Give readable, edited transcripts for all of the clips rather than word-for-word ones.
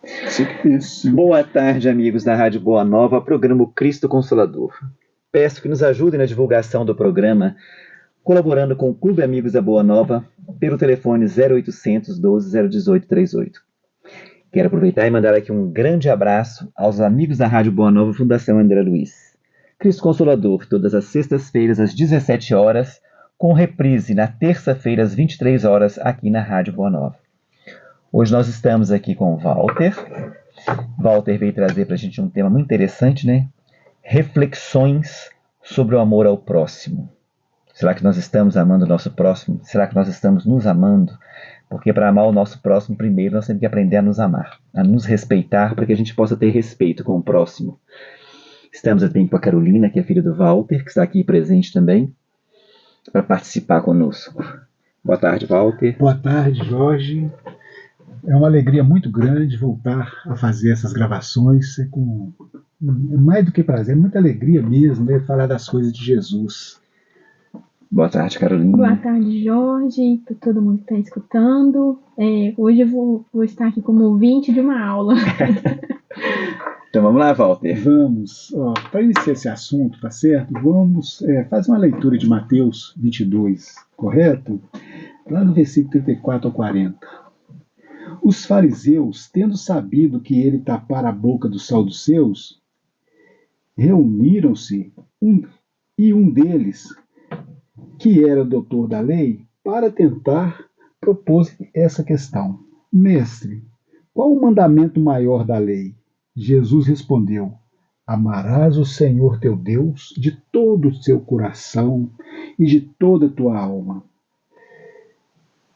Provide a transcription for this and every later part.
Isso. Boa tarde, amigos da Rádio Boa Nova, programa Cristo Consolador. Peço que nos ajudem na divulgação do programa, colaborando com o Clube Amigos da Boa Nova, pelo telefone 0800 12 018 38. Quero aproveitar e mandar aqui um grande abraço aos amigos da Rádio Boa Nova, Fundação André Luiz. Cristo Consolador, todas as sextas-feiras às 17 horas, com reprise na terça-feira às 23 horas, aqui na Rádio Boa Nova. Hoje nós estamos aqui com o Walter. Walter veio trazer para a gente um tema muito interessante, né? Reflexões sobre o amor ao próximo. Será que nós estamos amando o nosso próximo? Será que nós estamos nos amando? Porque para amar o nosso próximo, primeiro nós temos que aprender a nos amar, a nos respeitar, para que a gente possa ter respeito com o próximo. Estamos aqui com a Carolina, que é filha do Walter, que está aqui presente também, para participar conosco. Boa tarde, Walter. Boa tarde, Jorge. É uma alegria muito grande voltar a fazer essas gravações. É mais do que prazer, é muita alegria mesmo, né, falar das coisas de Jesus. Boa tarde, Carolina. Boa tarde, Jorge, para todo mundo que está escutando. Hoje eu vou estar aqui como ouvinte de uma aula. Então vamos lá, Walter. Vamos, para iniciar esse assunto, tá certo? Vamos fazer uma leitura de Mateus 22, correto? Lá no versículo 34 ao 40. Os fariseus, tendo sabido que ele tapara a boca dos saduceus, reuniram-se, um deles, que era doutor da lei, para tentar propor essa questão. Mestre, qual o mandamento maior da lei? Jesus respondeu: amarás o Senhor teu Deus de todo o teu coração e de toda a tua alma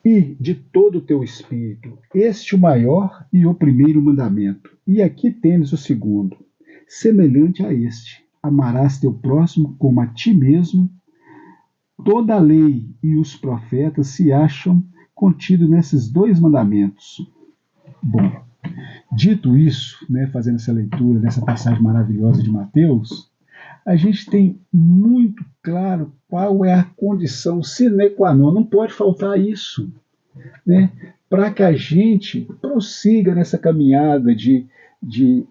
e de todo o teu espírito. Este é o maior e o primeiro mandamento. E aqui tens o segundo, semelhante a este: amarás teu próximo como a ti mesmo. Toda a lei e os profetas se acham contidos nesses dois mandamentos. Bom, dito isso, né, fazendo essa leitura dessa passagem maravilhosa de Mateus, a gente tem muito claro qual é a condição sine qua non, não pode faltar isso, né, para que a gente prossiga nessa caminhada de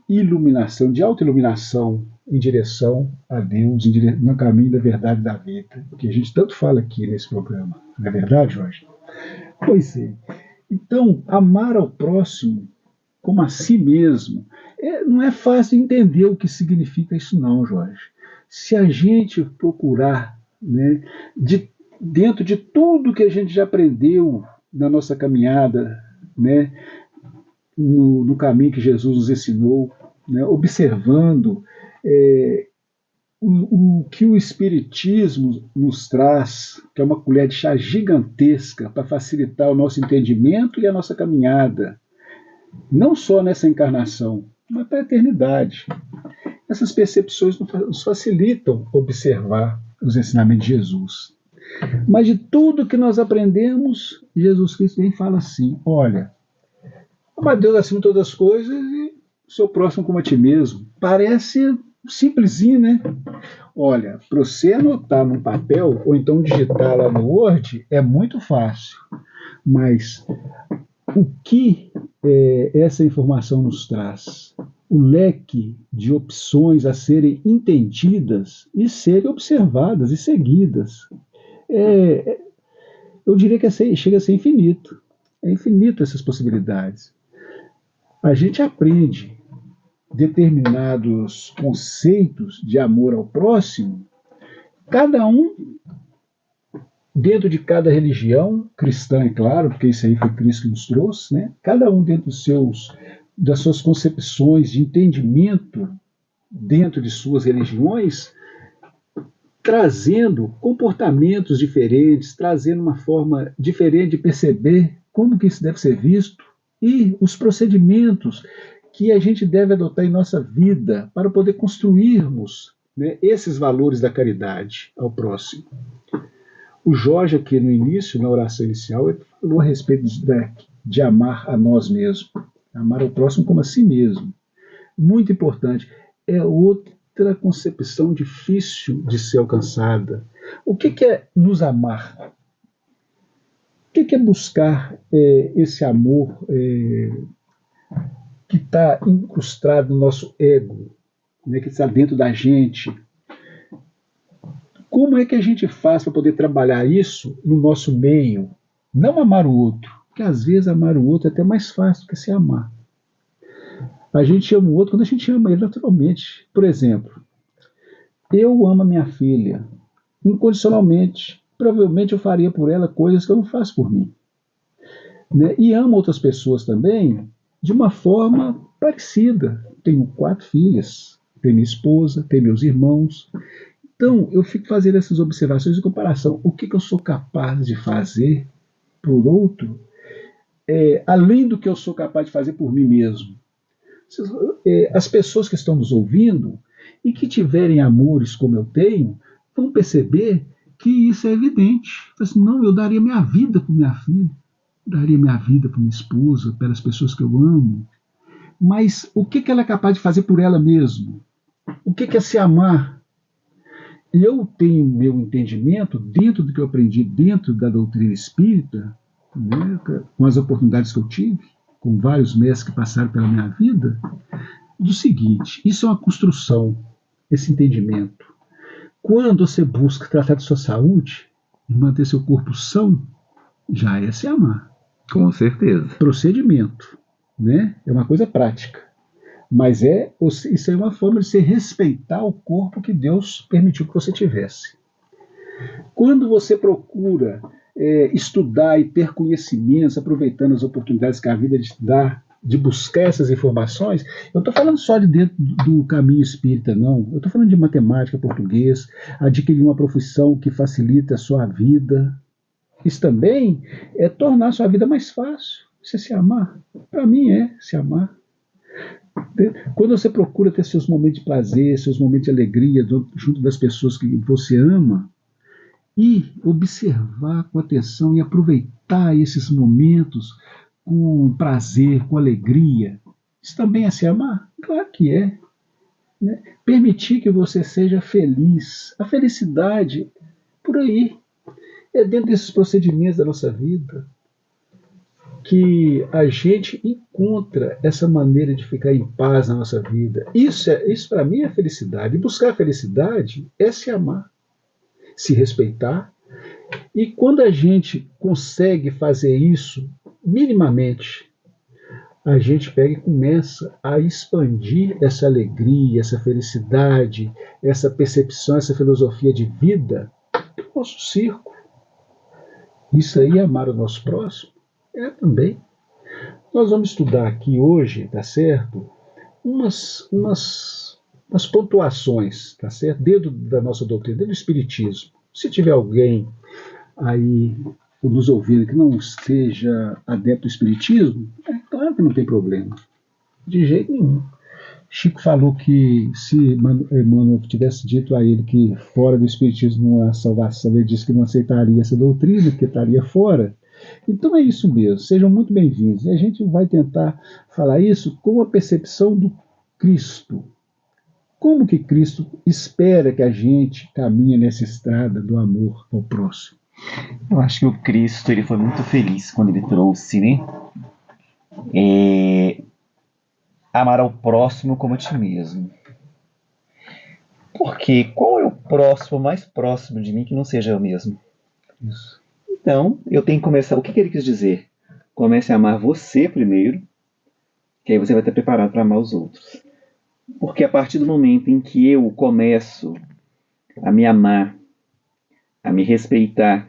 iluminação, de autoiluminação em direção a Deus, no caminho da verdade da vida, que a gente tanto fala aqui nesse programa. Não é verdade, Jorge? Pois é. Então, amar ao próximo como a si mesmo, não é fácil entender o que significa isso não, Jorge. Se a gente procurar, né, dentro de tudo que a gente já aprendeu na nossa caminhada, né, no caminho que Jesus nos ensinou, né, observando o que o Espiritismo nos traz, que é uma colher de chá gigantesca para facilitar o nosso entendimento e a nossa caminhada, não só nessa encarnação, mas para a eternidade. Essas percepções nos facilitam observar os ensinamentos de Jesus. Mas de tudo que nós aprendemos, Jesus Cristo vem e fala assim: olha, ama Deus acima de todas as coisas e o seu próximo como a ti mesmo. Parece simplesinho, né? Olha, para você anotar num papel ou então digitar lá no Word é muito fácil. Mas o que essa informação nos traz? O leque de opções a serem entendidas e serem observadas e seguidas. Eu diria que chega a ser infinito. É infinito essas possibilidades. A gente aprende determinados conceitos de amor ao próximo, cada um dentro de cada religião cristã, é claro, porque isso aí foi Cristo que nos trouxe, né? Cada um dentro das suas concepções de entendimento dentro de suas religiões, trazendo comportamentos diferentes, trazendo uma forma diferente de perceber como que isso deve ser visto e os procedimentos que a gente deve adotar em nossa vida para poder construirmos, né, esses valores da caridade ao próximo. O Jorge aqui no início, na oração inicial, ele falou a respeito de amar a nós mesmos, amar o próximo como a si mesmo. Muito importante. É outra concepção difícil de ser alcançada. O que é nos amar? O que é buscar esse amor que está incrustado no nosso ego, né, que está dentro da gente. Como é que a gente faz para poder trabalhar isso no nosso meio? Não amar o outro, porque às vezes amar o outro é até mais fácil do que se amar. A gente ama o outro quando a gente ama ele naturalmente. Por exemplo, eu amo a minha filha incondicionalmente. Provavelmente eu faria por ela coisas que eu não faço por mim. Né? E amo outras pessoas também de uma forma parecida. Tenho 4 filhas, tenho minha esposa, tenho meus irmãos. Então, eu fico fazendo essas observações de comparação. O que eu sou capaz de fazer por outro, além do que eu sou capaz de fazer por mim mesmo? As pessoas que estão nos ouvindo e que tiverem amores como eu tenho, vão perceber que isso é evidente. Assim, não, eu daria minha vida por minha filha, daria minha vida por minha esposa, pelas pessoas que eu amo. Mas o que ela é capaz de fazer por ela mesma? O que é se amar? Eu tenho meu entendimento, dentro do que eu aprendi dentro da doutrina espírita, né, com as oportunidades que eu tive, com vários mestres que passaram pela minha vida, do seguinte: isso é uma construção, esse entendimento. Quando você busca tratar de sua saúde e manter seu corpo são, já é se amar. Com certeza. Procedimento, né? É uma coisa prática. Mas isso é uma forma de você respeitar o corpo que Deus permitiu que você tivesse. Quando você procura estudar e ter conhecimentos, aproveitando as oportunidades que a vida te dá, de buscar essas informações, eu estou falando só de dentro do caminho espírita, não. Eu estou falando de matemática, português, adquirir uma profissão que facilita a sua vida. Isso também é tornar a sua vida mais fácil. Isso é se amar. Para mim é se amar. Quando você procura ter seus momentos de prazer, seus momentos de alegria junto das pessoas que você ama, e observar com atenção e aproveitar esses momentos com prazer, com alegria, isso também é se amar? Claro que é. Né? Permitir que você seja feliz. A felicidade, por aí, é dentro desses procedimentos da nossa vida que a gente encontra essa maneira de ficar em paz na nossa vida. Isso para mim é felicidade. E buscar a felicidade é se amar, se respeitar. E quando a gente consegue fazer isso minimamente, a gente pega e começa a expandir essa alegria, essa felicidade, essa percepção, essa filosofia de vida para o nosso círculo. Isso aí é amar o nosso próximo? É também. Nós vamos estudar aqui hoje, tá certo? Umas pontuações, tá certo? Dentro da nossa doutrina, dentro do Espiritismo. Se tiver alguém aí nos ouvindo que não esteja adepto do Espiritismo, claro que não tem problema. De jeito nenhum. Chico falou que se Emmanuel tivesse dito a ele que fora do Espiritismo não há salvação, ele disse que não aceitaria essa doutrina, que estaria fora. Então é isso mesmo, sejam muito bem-vindos. E a gente vai tentar falar isso com a percepção do Cristo. Como que Cristo espera que a gente caminhe nessa estrada do amor ao próximo? Eu acho que o Cristo ele foi muito feliz quando ele trouxe, né? Amar ao próximo como a ti mesmo. Porque qual é o próximo mais próximo de mim que não seja eu mesmo? Isso. Então, eu tenho que começar. O que ele quis dizer? Comece a amar você primeiro, que aí você vai estar preparado para amar os outros. Porque a partir do momento em que eu começo a me amar, a me respeitar,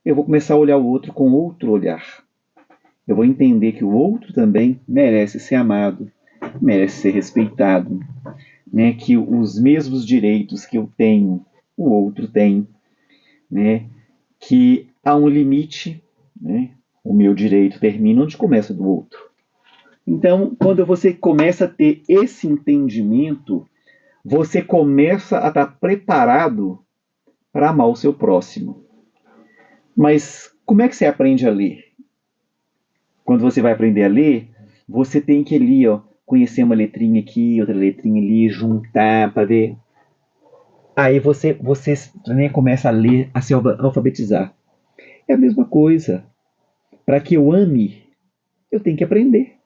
eu vou começar a olhar o outro com outro olhar. Eu vou entender que o outro também merece ser amado, merece ser respeitado, né? Que os mesmos direitos que eu tenho, o outro tem, né? Que há um limite, né? O meu direito termina onde começa do outro. Então, quando você começa a ter esse entendimento, você começa a estar preparado para amar o seu próximo. Mas como é que você aprende a ler? Quando você vai aprender a ler, você tem que ali, conhecer uma letrinha aqui, outra letrinha ali, juntar para ver. Aí você né, começa a ler, a se alfabetizar. É a mesma coisa. Para que eu ame, eu tenho que aprender.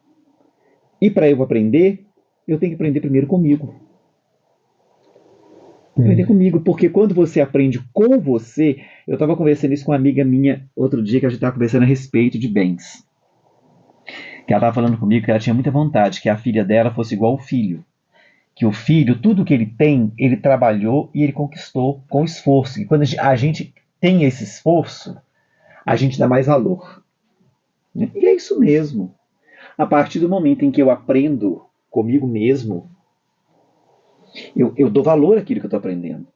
E para eu aprender, eu tenho que aprender primeiro comigo. Aprender comigo, porque quando você aprende com você, eu estava conversando isso com uma amiga minha outro dia, que a gente estava conversando a respeito de bens. Que ela estava falando comigo que ela tinha muita vontade que a filha dela fosse igual ao filho. Que o filho, tudo que ele tem, ele trabalhou e ele conquistou com esforço. E quando a gente tem esse esforço, a gente dá mais valor. E é isso mesmo. A partir do momento em que eu aprendo comigo mesmo, eu dou valor àquilo que eu estou aprendendo.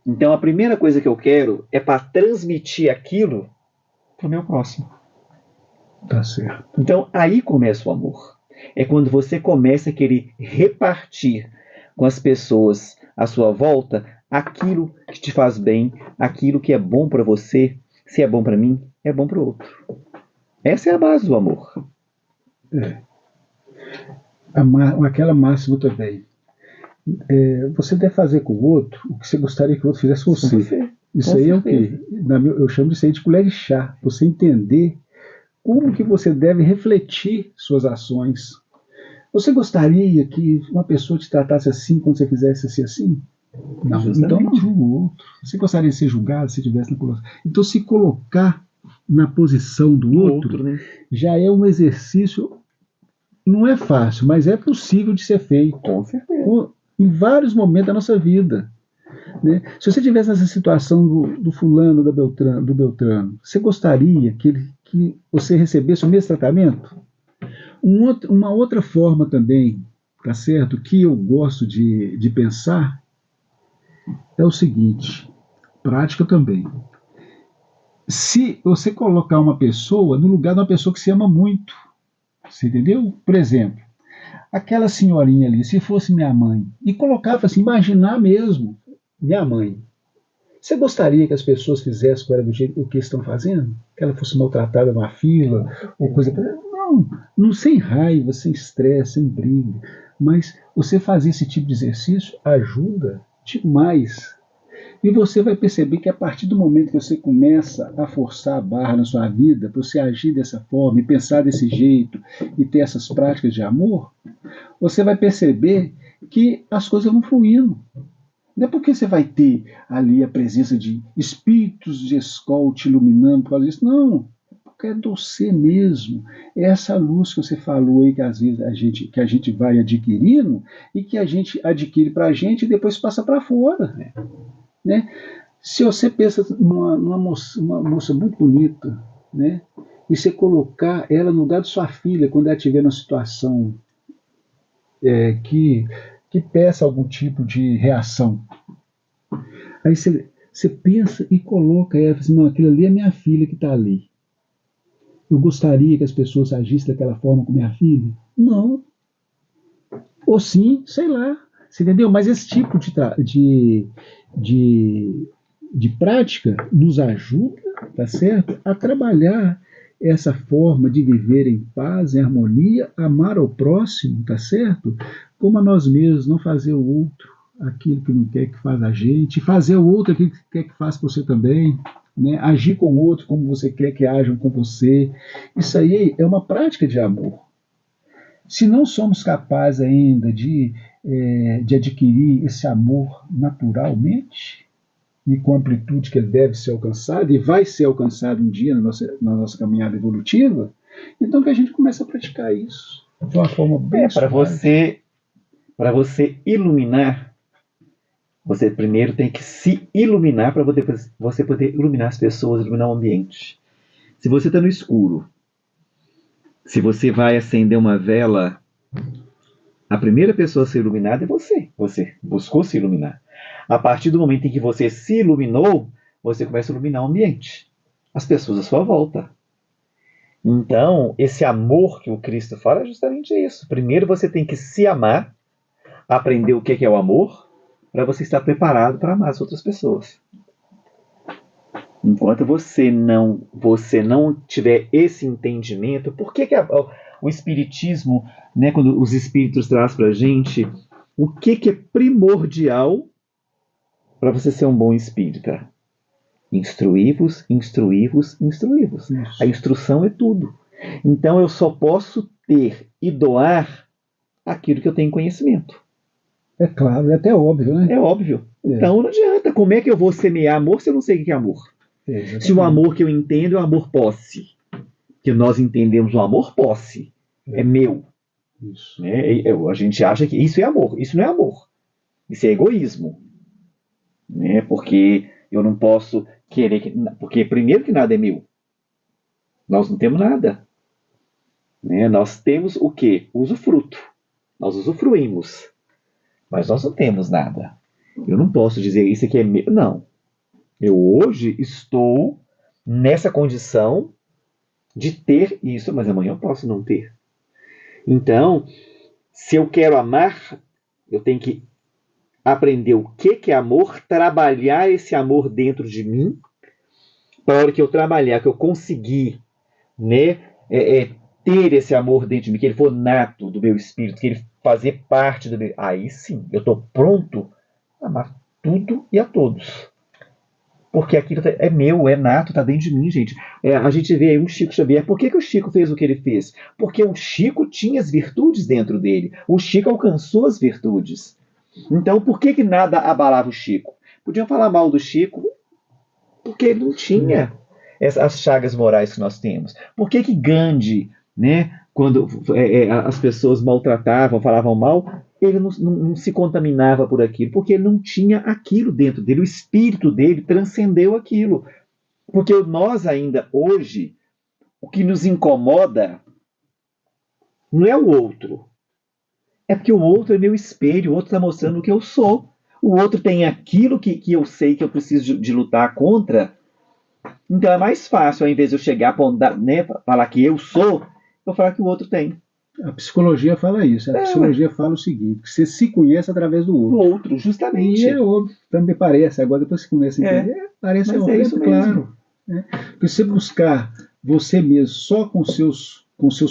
Então a primeira coisa que eu quero é para transmitir aquilo para o meu próximo. Tá certo. Então aí começa o amor. É quando você começa a querer repartir com as pessoas à sua volta aquilo que te faz bem, aquilo que é bom para você. Se é bom para mim, é bom para o outro. Essa é a base do amor. Aquela máxima também. Você deve fazer com o outro o que você gostaria que o outro fizesse com você. Isso aí é o quê? Eu chamo disso aí de colher de chá. Você entender como que você deve refletir suas ações. Você gostaria que uma pessoa te tratasse assim quando você quisesse ser assim? Não, então não julgue o outro. Você gostaria de ser julgado se estivesse na colocação? Então se colocar na posição do outro, né? Já é um exercício, não é fácil, mas é possível de ser feito. Com certeza. Em vários momentos da nossa vida. Né? Se você estivesse nessa situação do fulano, do Beltrano, você gostaria que você recebesse o mesmo tratamento? Uma outra forma também, tá certo, que eu gosto de pensar é o seguinte, prática também. Se você colocar uma pessoa no lugar de uma pessoa que se ama muito, você entendeu? Por exemplo, aquela senhorinha ali, se fosse minha mãe, e colocava assim, imaginar mesmo, minha mãe. Você gostaria que as pessoas fizessem com ela do jeito que estão fazendo? Que ela fosse maltratada numa fila, ou coisa... Não sem raiva, sem estresse, sem briga. Mas você fazer esse tipo de exercício ajuda demais. E você vai perceber que a partir do momento que você começa a forçar a barra na sua vida, para você agir dessa forma e pensar desse jeito e ter essas práticas de amor, você vai perceber que as coisas vão fluindo. Não é porque você vai ter ali a presença de espíritos de escola te iluminando por causa disso. Não, porque é você mesmo. É essa luz que você falou aí que às vezes a gente vai adquirindo e que a gente adquire para a gente e depois passa para fora. Né? Se você pensa numa moça muito bonita, né? E você colocar ela no lugar de sua filha quando ela estiver numa situação que peça algum tipo de reação. Aí você pensa e coloca ela assim, não, aquilo ali é minha filha que está ali. Eu gostaria que as pessoas agissem daquela forma com minha filha? Não. Ou sim, sei lá. Você entendeu? Mas esse tipo de prática nos ajuda, tá certo? A trabalhar essa forma de viver em paz, em harmonia, amar ao próximo, tá certo? Como a nós mesmos, não fazer o outro aquilo que não quer que faz a gente, fazer o outro aquilo que quer que faça você também, né? Agir com o outro como você quer que ajam com você. Isso aí é uma prática de amor. Se não somos capazes ainda de adquirir esse amor naturalmente e com a amplitude que ele deve ser alcançado e vai ser alcançado um dia na nossa caminhada evolutiva, então que a gente comece a praticar isso de uma forma bem suave. Para você iluminar, você primeiro tem que se iluminar para você poder iluminar as pessoas, iluminar o ambiente. Se você está no escuro, se você vai acender uma vela, a primeira pessoa a ser iluminada é você. Você buscou se iluminar. A partir do momento em que você se iluminou, você começa a iluminar o ambiente, as pessoas à sua volta. Então, esse amor que o Cristo fala é justamente isso. Primeiro você tem que se amar, aprender o que é o amor, para você estar preparado para amar as outras pessoas. Enquanto você não tiver esse entendimento, por que o Espiritismo, né, quando os Espíritos trazem para a gente, o que é primordial para você ser um bom espírita? Instruí-vos, instruí-vos, instruí-vos. A instrução é tudo. Então eu só posso ter e doar aquilo que eu tenho conhecimento. É claro, é até óbvio, né? É óbvio. É. Então não adianta. Como é que eu vou semear amor se eu não sei o que é amor? Se o amor que eu entendo é o amor posse, que nós entendemos o amor posse, é meu. Isso. Né? A gente acha que isso é amor. Isso não é amor. Isso é egoísmo. Né? Porque eu não posso querer que... Porque primeiro que nada é meu. Nós não temos nada. Né? Nós temos o quê? Usufruto. Nós usufruímos. Mas nós não temos nada. Eu não posso dizer isso aqui é meu. Não. Eu hoje estou nessa condição de ter isso, mas amanhã eu posso não ter. Então, se eu quero amar, eu tenho que aprender o que é amor, trabalhar esse amor dentro de mim, para a hora que eu trabalhar, que eu conseguir, né, ter esse amor dentro de mim, que ele for nato do meu espírito, que ele fazer parte do meu... Aí sim, eu estou pronto a amar tudo e a todos. Porque aquilo é meu, é nato, está dentro de mim, gente. A gente vê aí um Chico Xavier. Por que o Chico fez o que ele fez? Porque o Chico tinha as virtudes dentro dele. O Chico alcançou as virtudes. Então, por que nada abalava o Chico? Podiam falar mal do Chico porque ele não tinha as chagas morais que nós temos. Por que Gandhi, né, quando as pessoas maltratavam, falavam mal, ele não se contaminava por aquilo, porque ele não tinha aquilo dentro dele, o espírito dele transcendeu aquilo. Porque nós ainda hoje, o que nos incomoda não é o outro, é porque o outro é meu espelho, o outro está mostrando o que eu sou. O outro tem aquilo que eu sei que eu preciso de lutar contra. Então é mais fácil, ao invés de eu chegar a né, falar que eu sou, eu falar que o outro tem. A psicologia fala isso. A psicologia fala o seguinte: que você se conhece através do outro. Do outro, justamente. E é óbvio, também parece. Agora, depois que você começa a entender, parece isso claro. Né? Porque você buscar você mesmo só com seus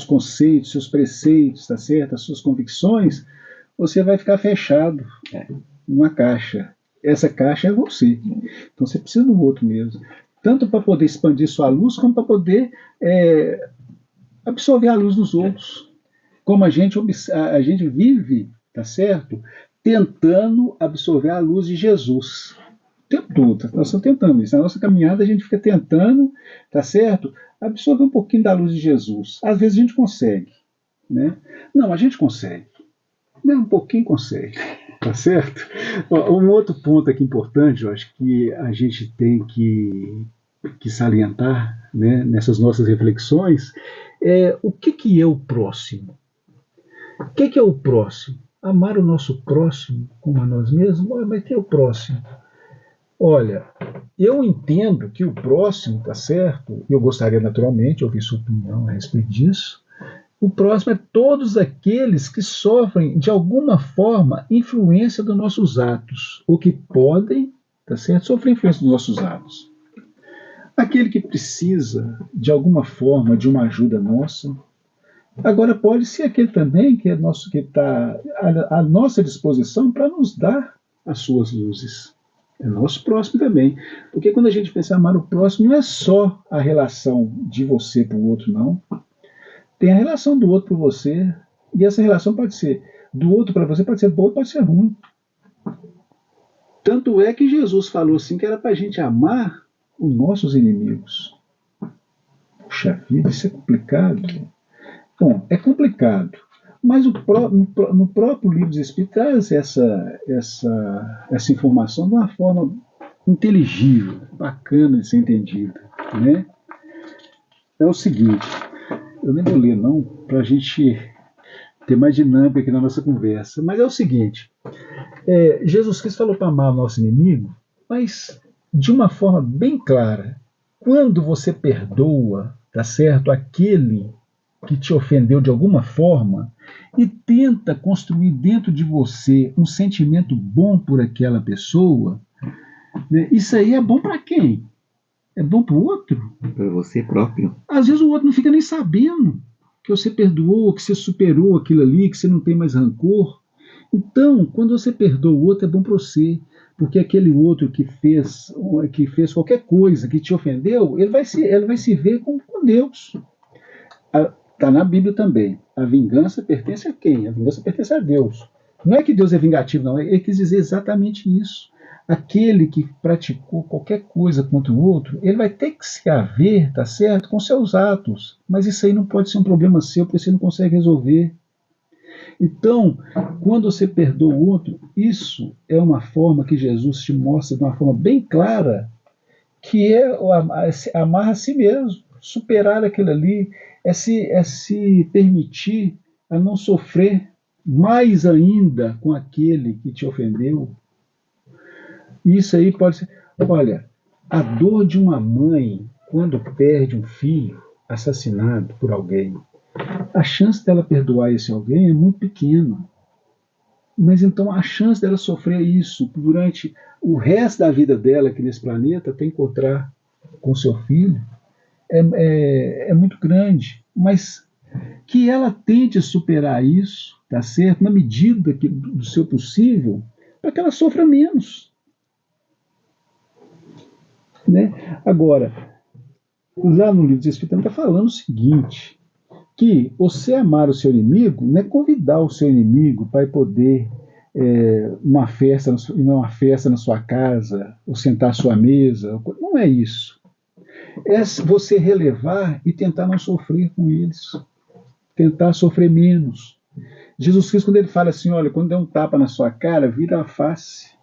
conceitos, seus preceitos, tá certo? As suas convicções, você vai ficar fechado numa caixa. Essa caixa é você. Então você precisa do outro mesmo. Tanto para poder expandir sua luz, como para poder absorver a luz dos outros. Como a gente vive, tá certo? Tentando absorver a luz de Jesus. O tempo todo. Nós estamos tentando isso. Na nossa caminhada a gente fica tentando, tá certo? Absorver um pouquinho da luz de Jesus. Às vezes a gente consegue. Né? Não, a gente consegue. Um pouquinho consegue. Tá certo? Um outro ponto aqui importante, eu acho que a gente tem que salientar, né, nessas nossas reflexões, é o que é o próximo? O que é o próximo? Amar o nosso próximo como a nós mesmos? Mas o que é o próximo? Olha, eu entendo que o próximo, tá certo? Eu gostaria naturalmente de ouvir sua opinião a respeito disso. O próximo é todos aqueles que sofrem, de alguma forma, influência dos nossos atos, ou que podem, tá certo, sofrer influência dos nossos atos. Aquele que precisa, de alguma forma, de uma ajuda nossa. Agora, pode ser aquele também que está à nossa disposição para nos dar as suas luzes. É nosso próximo também. Porque quando a gente pensa em amar o próximo, não é só a relação de você para o outro, não. Tem a relação do outro por você, e essa relação pode ser do outro para você, pode ser boa, pode ser ruim. Tanto é que Jesus falou assim que era para a gente amar os nossos inimigos. Puxa vida, isso é complicado. Bom, é complicado, mas no próprio livro dos Espíritos traz essa informação de uma forma inteligível, bacana de ser entendida. Né? É o seguinte... Eu nem vou ler, não, para a gente ter mais dinâmica aqui na nossa conversa. Mas é o seguinte: Jesus Cristo falou para amar o nosso inimigo, mas de uma forma bem clara. Quando você perdoa, tá certo, aquele que te ofendeu de alguma forma e tenta construir dentro de você um sentimento bom por aquela pessoa, né, isso aí é bom para quem? É bom para o outro? Para você próprio. Às vezes o outro não fica nem sabendo que você perdoou, que você superou aquilo ali, que você não tem mais rancor. Então, quando você perdoa o outro, é bom para você. Porque aquele outro que fez qualquer coisa, que te ofendeu, ele vai se ver com Deus. Está na Bíblia também. A vingança pertence a quem? A vingança pertence a Deus. Não é que Deus é vingativo, não. Ele quis dizer exatamente isso. Aquele que praticou qualquer coisa contra o outro, ele vai ter que se haver, tá certo, com seus atos. Mas isso aí não pode ser um problema seu, porque você não consegue resolver. Então, quando você perdoa o outro, isso é uma forma que Jesus te mostra de uma forma bem clara, que é amar a si mesmo, superar aquilo ali, é se permitir a não sofrer mais ainda com aquele que te ofendeu. Isso aí pode ser. Olha, a dor de uma mãe quando perde um filho assassinado por alguém, a chance dela perdoar esse alguém é muito pequena. Mas então a chance dela sofrer isso durante o resto da vida dela aqui nesse planeta, até encontrar com seu filho, é muito grande. Mas que ela tente superar isso, tá certo? Na medida do seu possível, para que ela sofra menos. Né? Agora, lá no livro dos Espíritos está falando o seguinte, que você amar o seu inimigo não é convidar o seu inimigo para poder ir numa festa na sua casa, ou sentar à sua mesa. Não é isso. É você relevar e tentar não sofrer com eles. Tentar sofrer menos. Jesus Cristo, quando ele fala assim, olha, quando der um tapa na sua cara, vira a face.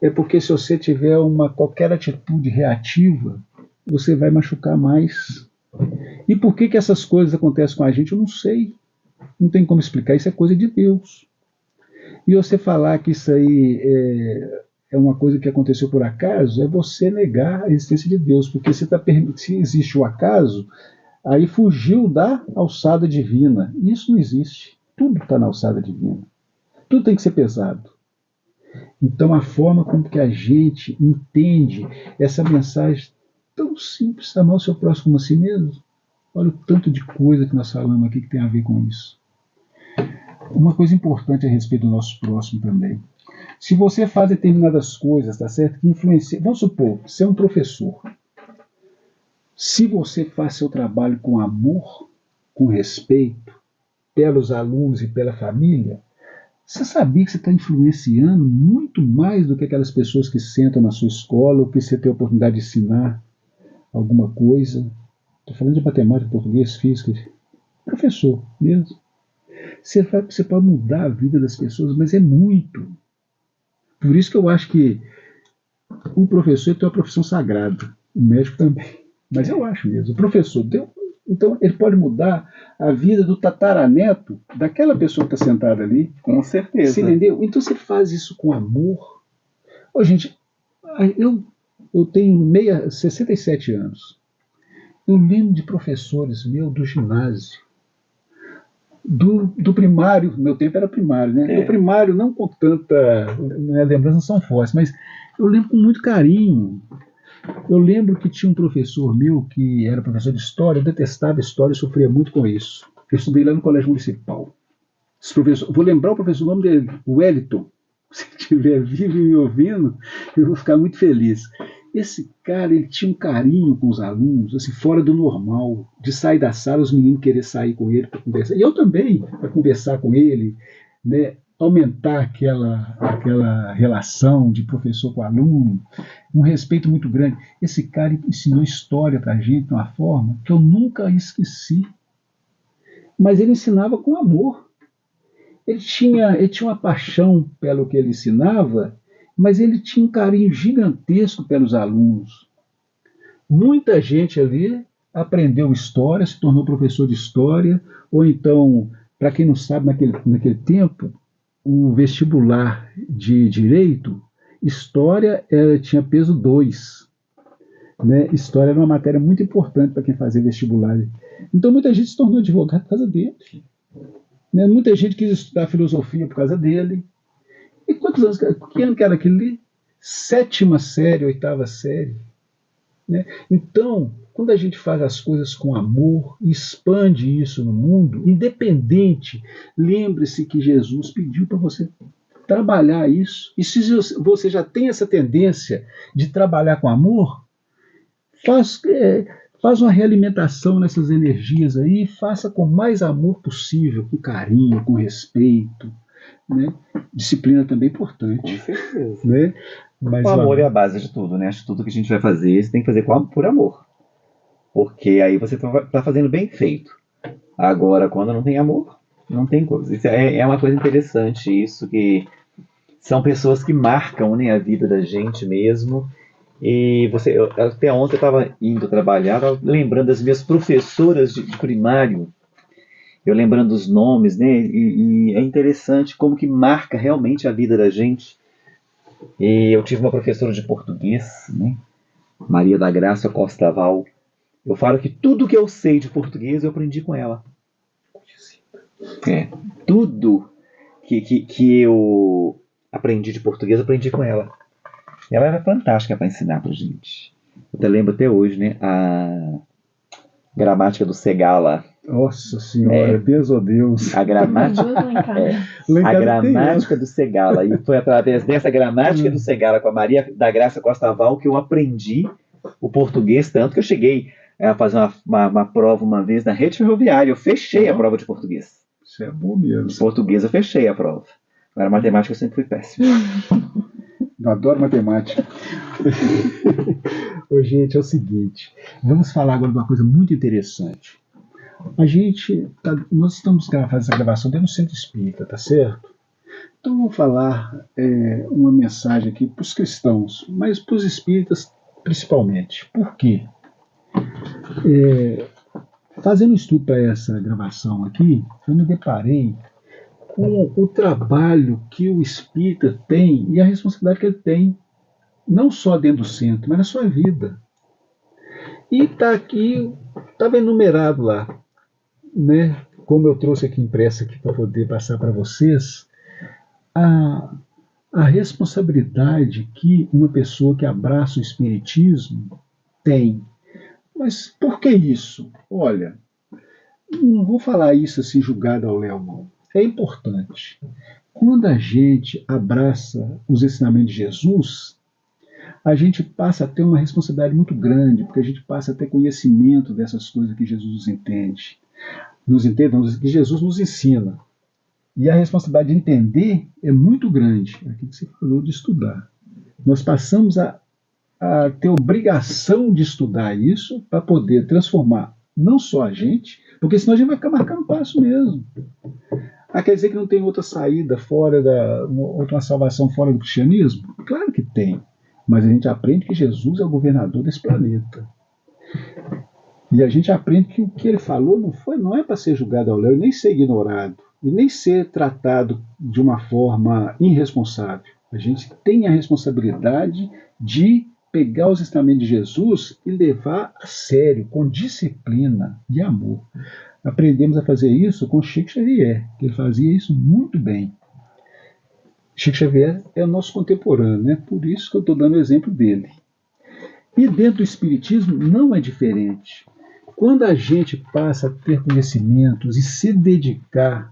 É porque se você tiver qualquer atitude reativa, você vai machucar mais. E por que essas coisas acontecem com a gente, eu não sei. Não tem como explicar, isso é coisa de Deus. E você falar que isso aí é uma coisa que aconteceu por acaso, é você negar a existência de Deus, porque se existe o acaso, aí fugiu da alçada divina. Isso não existe. Tudo está na alçada divina. Tudo tem que ser pesado. Então a forma como que a gente entende essa mensagem tão simples, amar o seu próximo como a si mesmo, olha o tanto de coisa que nós falamos aqui que tem a ver com isso. Uma coisa importante a respeito do nosso próximo também. Se você faz determinadas coisas, tá certo? Que influenciam. Vamos supor, você é um professor. Se você faz seu trabalho com amor, com respeito, pelos alunos e pela família, você sabia que você está influenciando muito mais do que aquelas pessoas que sentam na sua escola ou que você tem a oportunidade de ensinar alguma coisa. Estou falando de matemática, português, física, professor mesmo. Você pode mudar a vida das pessoas, mas é muito. Por isso que eu acho que o professor tem uma profissão sagrada, o médico também. Mas eu acho mesmo, o professor então ele pode mudar a vida do tataraneto daquela pessoa que está sentada ali. Com certeza. Você entendeu? Então você faz isso com amor. Ô, gente, eu tenho 67 anos. Eu lembro de professores meus do ginásio, do primário, meu tempo era primário, né? Do primário, não com tanta. As lembranças não são fortes, mas eu lembro com muito carinho. Eu lembro que tinha um professor meu que era professor de história, eu detestava história e sofria muito com isso. Eu estudei lá no colégio municipal. Vou lembrar o professor, o nome dele, o Wellington. Se estiver vivo e me ouvindo, eu vou ficar muito feliz. Esse cara, ele tinha um carinho com os alunos, assim, fora do normal, de sair da sala, os meninos querer sair com ele para conversar. E eu também, para conversar com ele, né? Aumentar aquela relação de professor com aluno, um respeito muito grande. Esse cara ensinou história para a gente de uma forma que eu nunca esqueci. Mas ele ensinava com amor. Ele tinha uma paixão pelo que ele ensinava, mas ele tinha um carinho gigantesco pelos alunos. Muita gente ali aprendeu história, se tornou professor de história, ou então, para quem não sabe, naquele tempo, o vestibular de Direito, História tinha peso 2. Né? História era uma matéria muito importante para quem fazia vestibular. Então muita gente se tornou advogado por causa dele. Né? Muita gente quis estudar filosofia por causa dele. E quantos anos? Que ano que era aquele ali? 7ª série, 8ª série. Né? Então, quando a gente faz as coisas com amor, expande isso no mundo, independente, lembre-se que Jesus pediu para você trabalhar isso. E se você já tem essa tendência de trabalhar com amor, Faz uma realimentação nessas energias aí e faça com mais amor possível, com carinho, com respeito. Né? Disciplina também é importante. Com certeza. Né? Mas, o amor é a base de tudo, né? Acho que tudo que a gente vai fazer, você tem que fazer por amor. Porque aí você está fazendo bem feito. Agora, quando não tem amor, não tem coisa. Isso é uma coisa interessante, isso, que são pessoas que marcam, né, a vida da gente mesmo. E até ontem eu estava indo trabalhar, tava lembrando das minhas professoras de primário, eu lembrando os nomes, né? E é interessante como que marca realmente a vida da gente. E eu tive uma professora de português, né? Maria da Graça Costa Val. Eu falo que tudo que eu sei de português eu aprendi com ela. Tudo que eu aprendi de português eu aprendi com ela. Ela era fantástica para ensinar pra gente. Eu até lembro até hoje, né? A gramática do Segala. Nossa Senhora, Deus, oh Deus. A gramática, a gramática do Segala. E foi através dessa gramática do Segala com a Maria da Graça Costa Val que eu aprendi o português, tanto que eu cheguei a fazer uma prova uma vez na rede ferroviária. Eu fechei a prova de português. Isso é bom mesmo. De português eu fechei a prova. Agora, matemática eu sempre fui péssimo. Eu adoro matemática. Ô, gente, é o seguinte. Vamos falar agora de uma coisa muito interessante. Nós estamos fazendo essa gravação dentro do Centro Espírita, tá certo? Então vamos falar uma mensagem aqui para os cristãos, mas para os espíritas principalmente. Por quê? Fazendo estudo para essa gravação aqui, eu me deparei com o trabalho que o espírita tem e a responsabilidade que ele tem, não só dentro do centro, mas na sua vida. E está aqui, estava enumerado lá, né? Como eu trouxe aqui impresso aqui para poder passar para vocês, a responsabilidade que uma pessoa que abraça o espiritismo tem. Mas por que isso? Olha, não vou falar isso assim julgado ao léu, não. É importante. Quando a gente abraça os ensinamentos de Jesus, a gente passa a ter uma responsabilidade muito grande, porque a gente passa a ter conhecimento dessas coisas que Jesus nos entende. Que Jesus nos ensina. E a responsabilidade de entender é muito grande. É aquilo que você falou de estudar. Nós passamos a ter obrigação de estudar isso para poder transformar não só a gente, porque senão a gente vai ficar marcando passo mesmo. Quer dizer que não tem outra saída outra salvação fora do cristianismo? Claro que tem. Mas a gente aprende que Jesus é o governador desse planeta. E a gente aprende que o que ele falou não é para ser julgado ao léu, nem ser ignorado, e nem ser tratado de uma forma irresponsável. A gente tem a responsabilidade de pegar os ensinamentos de Jesus e levar a sério, com disciplina e amor. Aprendemos a fazer isso com Chico Xavier, que ele fazia isso muito bem. Chico Xavier é o nosso contemporâneo, né? Por isso que eu estou dando o exemplo dele. E dentro do Espiritismo não é diferente. Quando a gente passa a ter conhecimentos e se dedicar,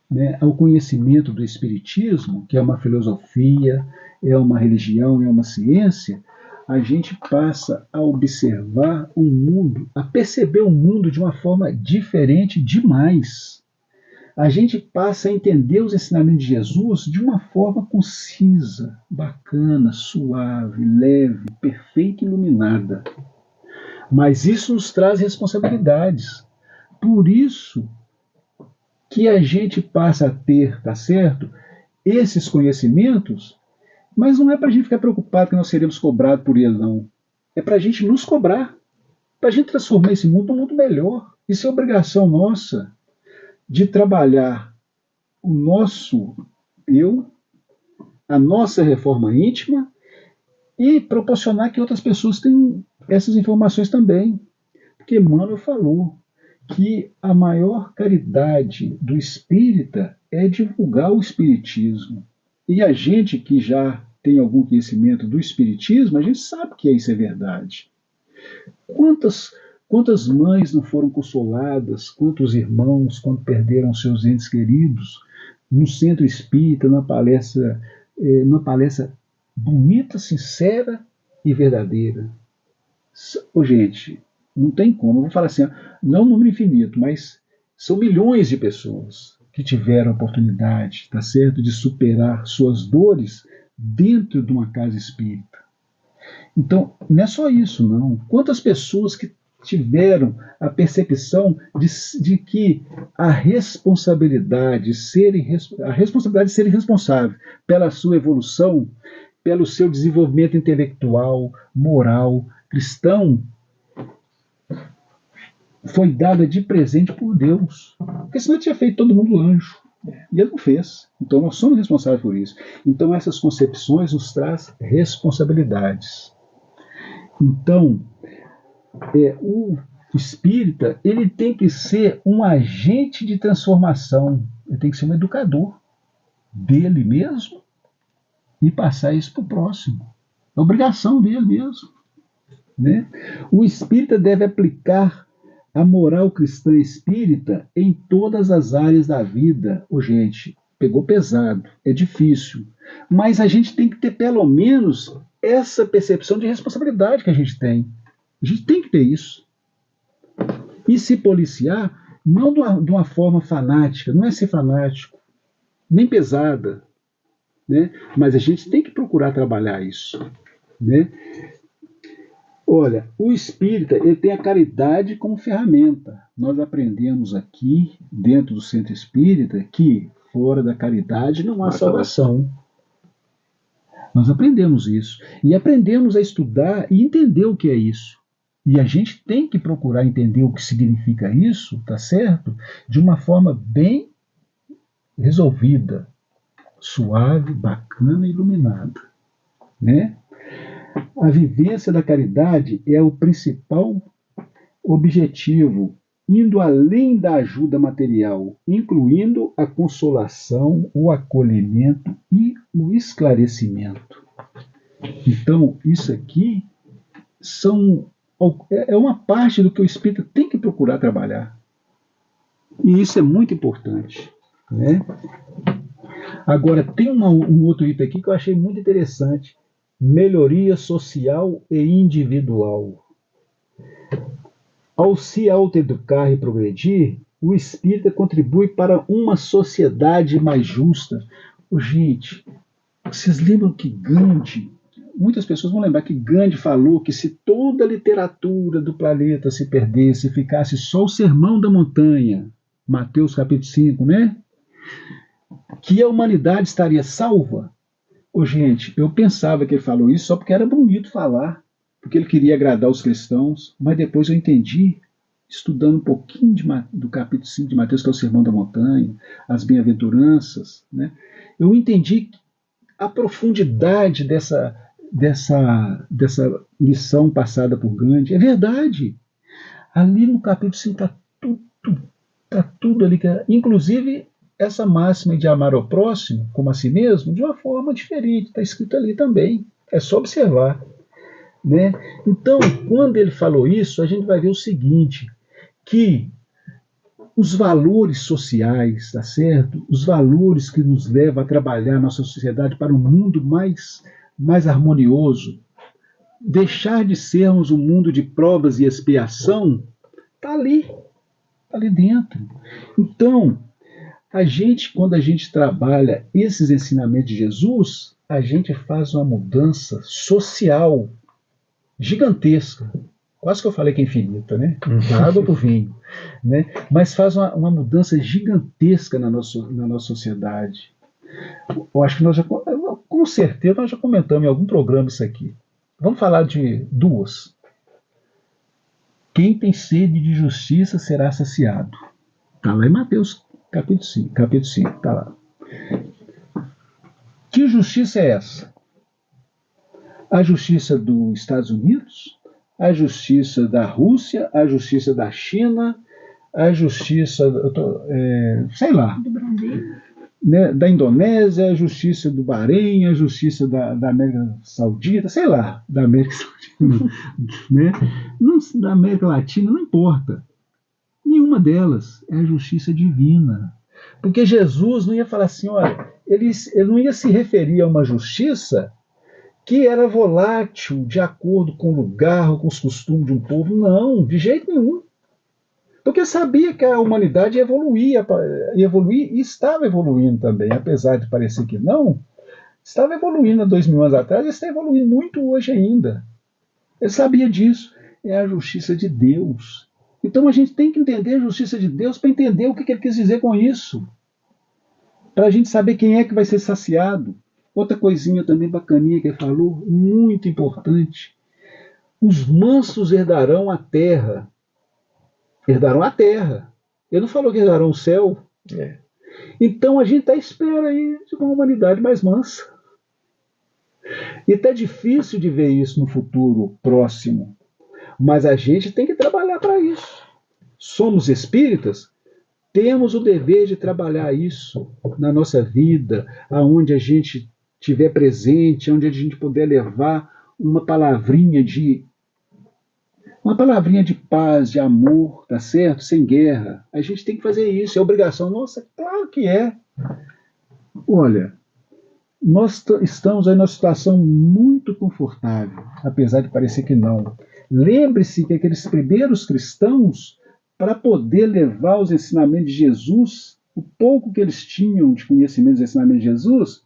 né, ao conhecimento do Espiritismo, que é uma filosofia, é uma religião, é uma ciência, a gente passa a observar o mundo, a perceber o mundo de uma forma diferente demais. A gente passa a entender os ensinamentos de Jesus de uma forma concisa, bacana, suave, leve, perfeita e iluminada. Mas isso nos traz responsabilidades. Por isso que a gente passa a ter, tá certo, esses conhecimentos, mas não é para a gente ficar preocupado que nós seremos cobrados por ele, não. É para a gente nos cobrar, para a gente transformar esse mundo num mundo melhor. Isso é obrigação nossa de trabalhar o nosso eu, a nossa reforma íntima e proporcionar que outras pessoas tenham essas informações também. Porque Emmanuel falou que a maior caridade do espírita é divulgar o espiritismo. E a gente que já tem algum conhecimento do espiritismo, a gente sabe que isso é verdade. Quantas mães não foram consoladas, quantos irmãos, quando perderam seus entes queridos, no centro espírita, numa palestra bonita, sincera e verdadeira. Gente, Não tem como. Eu vou falar assim, não um número infinito, mas são milhões de pessoas que tiveram a oportunidade, tá certo, de superar suas dores dentro de uma casa espírita. Então, não é só isso, não. Quantas pessoas que tiveram a percepção de que a responsabilidade de serem responsáveis pela sua evolução, pelo seu desenvolvimento intelectual, moral, cristão, foi dada de presente por Deus. Porque senão ele tinha feito todo mundo anjo. E ele não fez. Então nós somos responsáveis por isso. Então essas concepções nos traz responsabilidades. Então, o espírita, ele tem que ser um agente de transformação. Ele tem que ser um educador dele mesmo e passar isso para o próximo. É obrigação dele mesmo. Né? O espírita deve aplicar a moral cristã espírita em todas as áreas da vida. Gente, pegou pesado, é difícil. Mas a gente tem que ter pelo menos essa percepção de responsabilidade que a gente tem. A gente tem que ter isso. E se policiar, não de uma forma fanática, não é ser fanático, nem pesada. Né? Mas a gente tem que procurar trabalhar isso. Né? Olha, o espírita ele tem a caridade como ferramenta. Nós aprendemos aqui, dentro do centro espírita, que fora da caridade não há salvação. Nós aprendemos isso. E aprendemos a estudar e entender o que é isso. E a gente tem que procurar entender o que significa isso, tá certo? De uma forma bem resolvida, suave, bacana e iluminada. Né? A vivência da caridade é o principal objetivo, indo além da ajuda material, incluindo a consolação, o acolhimento e o esclarecimento. Então, isso aqui é uma parte do que o espírita tem que procurar trabalhar. E isso é muito importante. Né? Agora, tem um outro item aqui que eu achei muito interessante. Melhoria social e individual. Ao se autoeducar e progredir, o espírita contribui para uma sociedade mais justa. Gente, vocês lembram que Gandhi, muitas pessoas vão lembrar que Gandhi falou que se toda a literatura do planeta se perdesse, ficasse só o Sermão da Montanha, Mateus capítulo 5, né? Que a humanidade estaria salva. Gente, eu pensava que ele falou isso só porque era bonito falar, porque ele queria agradar os cristãos, mas depois eu entendi, estudando um pouquinho do capítulo 5 de Mateus, que é o Sermão da Montanha, as bem-aventuranças, né? Eu entendi a profundidade dessa lição passada por Gandhi. É verdade. Ali no capítulo 5 está tudo ali, inclusive essa máxima de amar ao próximo como a si mesmo, de uma forma diferente, está escrito ali também. É só observar. Né? Então, quando ele falou isso, a gente vai ver o seguinte, que os valores sociais, tá certo? Os valores que nos levam a trabalhar a nossa sociedade para um mundo mais harmonioso, deixar de sermos um mundo de provas e expiação, está ali dentro. Então, quando a gente trabalha esses ensinamentos de Jesus, a gente faz uma mudança social gigantesca. Quase que eu falei que é infinita, né? Da água para o vinho. Né? Mas faz uma mudança gigantesca na nossa sociedade. Eu acho que com certeza, nós já comentamos em algum programa isso aqui. Vamos falar de duas. Quem tem sede de justiça será saciado. Está lá em Mateus capítulo 5, está lá. Que justiça é essa? A justiça dos Estados Unidos, a justiça da Rússia, a justiça da China, a justiça, sei lá, do Brasil, né, da Indonésia, a justiça do Bahrein, a justiça da América Saudita, sei lá, da América Saudita, né? Da América Latina, não importa. Nenhuma delas é a justiça divina. Porque Jesus não ia falar assim, olha, ele não ia se referir a uma justiça que era volátil de acordo com o lugar ou com os costumes de um povo. Não, de jeito nenhum. Porque sabia que a humanidade ia evoluir e estava evoluindo também, apesar de parecer que não, estava evoluindo há 2000 anos atrás e está evoluindo muito hoje ainda. Ele sabia disso. É a justiça de Deus. Então a gente tem que entender a justiça de Deus para entender o que ele quis dizer com isso. Para a gente saber quem é que vai ser saciado. Outra coisinha também bacaninha que ele falou, muito importante. Os mansos herdarão a terra. Herdarão a terra. Ele não falou que herdarão o céu. Então a gente está à espera aí de uma humanidade mais mansa. E está difícil de ver isso no futuro próximo. Mas a gente tem que trabalhar para isso. Somos espíritas, temos o dever de trabalhar isso na nossa vida, aonde a gente estiver presente, onde a gente puder levar uma palavrinha de paz, de amor, tá certo? Sem guerra. A gente tem que fazer isso, é obrigação nossa? Claro que é. Olha, nós estamos aí numa situação muito confortável, apesar de parecer que não. Lembre-se que aqueles primeiros cristãos, para poder levar os ensinamentos de Jesus, o pouco que eles tinham de conhecimento dos ensinamentos de Jesus,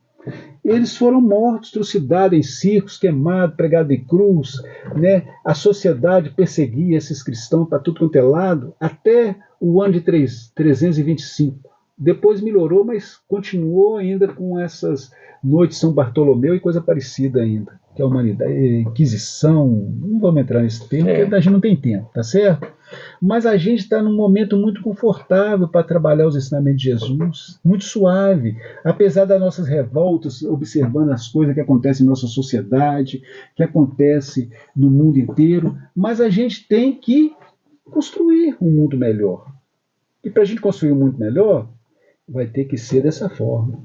eles foram mortos, trucidados em circos, queimados, pregados em cruz, né? A sociedade perseguia esses cristãos para tudo quanto é lado, até o ano de 325. Depois melhorou, mas continuou ainda com essas noites de São Bartolomeu e coisa parecida ainda, que é a humanidade, Inquisição, não vamos entrar nesse termo, porque a gente não tem tempo, tá certo? Mas a gente está num momento muito confortável para trabalhar os ensinamentos de Jesus, muito suave, apesar das nossas revoltas, observando as coisas que acontecem em nossa sociedade, que acontece no mundo inteiro, mas a gente tem que construir um mundo melhor. E para a gente construir um mundo melhor, vai ter que ser dessa forma,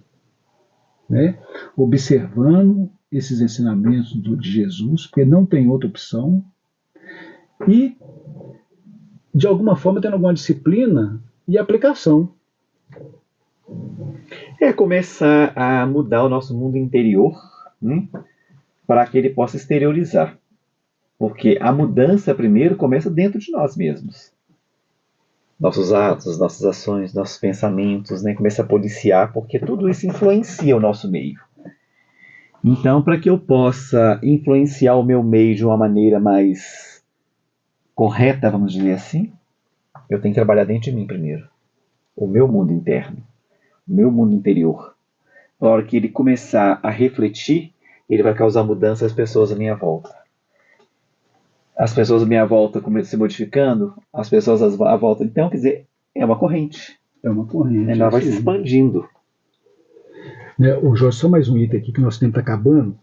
né? Observando esses ensinamentos de Jesus, porque não tem outra opção, e de alguma forma tendo alguma disciplina e aplicação. É começar a mudar o nosso mundo interior, né, para que ele possa exteriorizar. Porque a mudança primeiro começa dentro de nós mesmos. Nossos atos, nossas ações, nossos pensamentos, né, começa a policiar, porque tudo isso influencia o nosso meio. Então, para que eu possa influenciar o meu meio de uma maneira mais correta, vamos dizer assim, eu tenho que trabalhar dentro de mim primeiro. O meu mundo interno, o meu mundo interior. Na hora que ele começar a refletir, ele vai causar mudança às pessoas à minha volta. As pessoas à minha volta se modificando, as pessoas à volta. Então, quer dizer, é uma corrente. É uma corrente. Ela vai se expandindo. O Jorge, só mais um item aqui que o nosso tempo está acabando.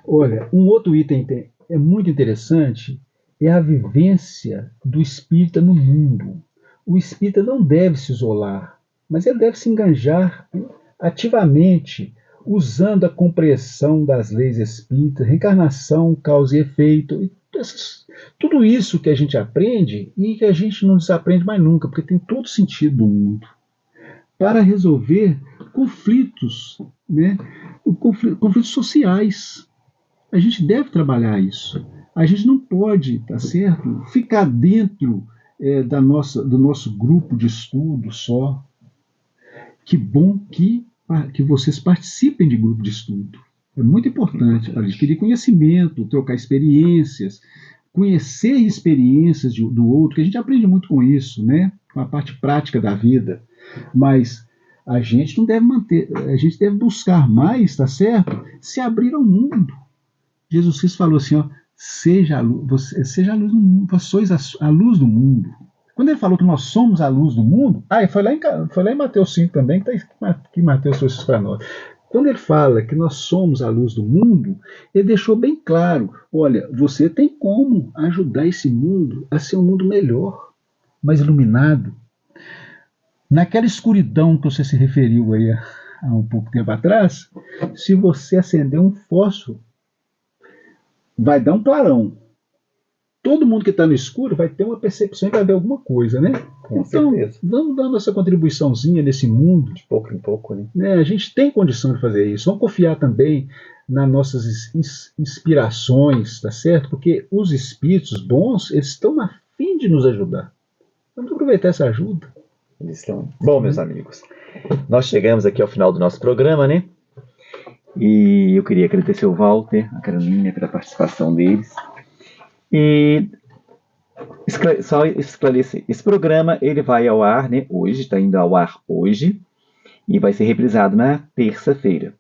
Olha, um outro item é muito interessante, é a vivência do espírita no mundo. O espírita não deve se isolar, mas ele deve se engajar ativamente, usando a compreensão das leis espíritas, reencarnação, causa e efeito, e tudo isso que a gente aprende e que a gente não desaprende mais nunca, porque tem todo sentido do mundo, para resolver conflitos, né? Conflitos sociais. A gente deve trabalhar isso. A gente não pode, tá certo, ficar dentro do nosso grupo de estudo só. Que bom que vocês participem de grupo de estudo. É muito importante para adquirir conhecimento, trocar experiências, conhecer experiências do outro, que a gente aprende muito com isso, né? Com a parte prática da vida. Mas a gente não deve a gente deve buscar mais, tá certo? Se abrir ao mundo. Jesus Cristo falou assim, ó, seja a luz do mundo, vós sois a luz do mundo. Quando ele falou que nós somos a luz do mundo, foi lá em Mateus 5 também, que Mateus trouxe isso para nós. Quando ele fala que nós somos a luz do mundo, ele deixou bem claro, olha, você tem como ajudar esse mundo a ser um mundo melhor, mais iluminado. Naquela escuridão que você se referiu aí há um pouco tempo atrás, se você acender um fósforo, vai dar um clarão. todo mundo que está no escuro vai ter uma percepção e vai ver alguma coisa, né? Com Então, certeza. vamos dar nossa contribuiçãozinha nesse mundo. De pouco em pouco, né? Né? A gente tem condição de fazer isso. Vamos confiar também nas nossas inspirações, tá certo? Porque os espíritos bons, eles estão a fim de nos ajudar. Vamos aproveitar essa ajuda. Eles estão... Bom, meus amigos, nós chegamos aqui ao final do nosso programa, né? E eu queria agradecer ao Walter, a Carolina, pela participação deles. E só esclarecer, esse programa ele vai ao ar, né, hoje, está indo ao ar hoje, e vai ser reprisado na terça-feira.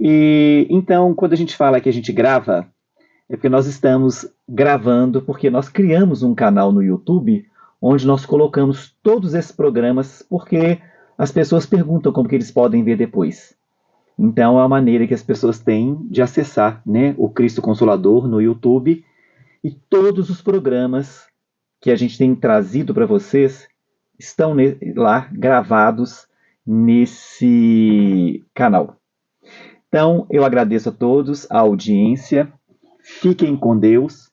E então, quando a gente fala que a gente grava, é porque nós estamos gravando, porque nós criamos um canal no YouTube, onde nós colocamos todos esses programas, porque as pessoas perguntam como que eles podem ver depois. Então, é a maneira que as pessoas têm de acessar, né, o Cristo Consolador no YouTube, e todos os programas que a gente tem trazido para vocês estão lá gravados nesse canal. Então, eu agradeço a todos a audiência, fiquem com Deus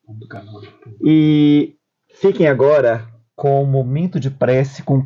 e fiquem agora com um momento de prece com